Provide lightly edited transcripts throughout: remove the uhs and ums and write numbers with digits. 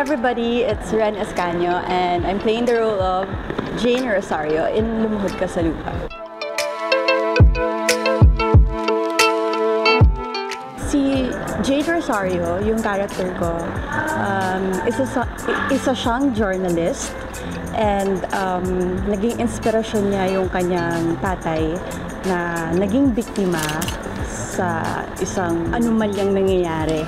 everybody, it's Ren Escanio and I'm playing the role of Jane Rosario in Lumuhod Ka sa Lupa. Si Jane Rosario, yung character ko, isa siyang journalist and naging inspirasyon niya yung kanyang tatay na naging biktima sa isang anomalyang nangyayari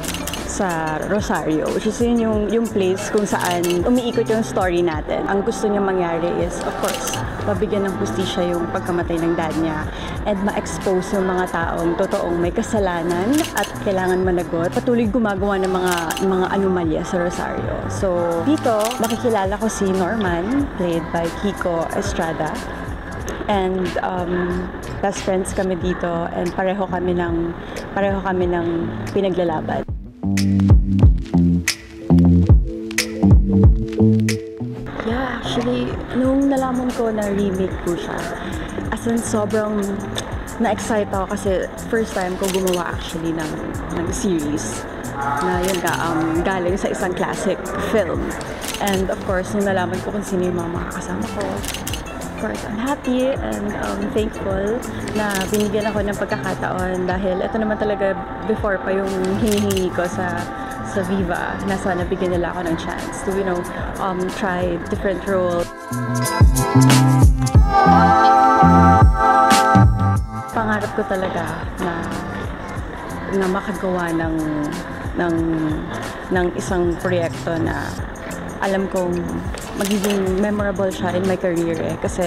sa Rosario, which is yun yung place kung saan umiikot yung story natin. Ang gusto niya mangyari is, of course, mabigyan ng hustisya yung pagkamatay ng dad niya and ma-expose yung mga taong totoong may kasalanan at kailangan managot. Patuloy gumagawa ng mga anomalya sa Rosario. So, dito, nakikilala ko si Norman, played by Kiko Estrada. And best friends kami dito and pareho kami ng pinaglalaban. Yeah, actually, nung nalaman ko na remake po siya, as in sobrang na-excite ako kasi first time ko gumawa actually ng series na yun galing sa isang classic film. And of course, nung nalaman ko kung sino yung mga kasama ko, of course, I'm happy and thankful na binigyan ako ng pagkakataon dahil ito naman talaga before pa yung hinihingi ko sa Viva na sana bigyan nila ako ng chance to, try different roles. Pangarap ko talaga na makagawa ng isang proyekto na alam kong magiging memorable siya in my career kasi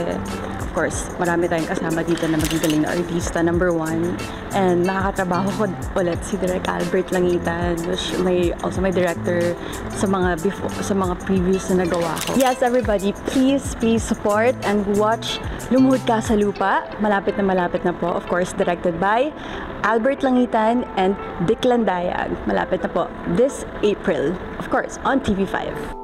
of course marami tayong kasama dito na magagaling na artista, number one, and nakakatrabaho ko ulit si Direk Albert Langitan, which also my director sa mga previous na nagawa ko. Yes, everybody, please support and watch Lumuhod Ka sa Lupa. Malapit na po, of course, directed by Albert Langitan and Dick Landayag. Malapit na po this April, of course, on TV5.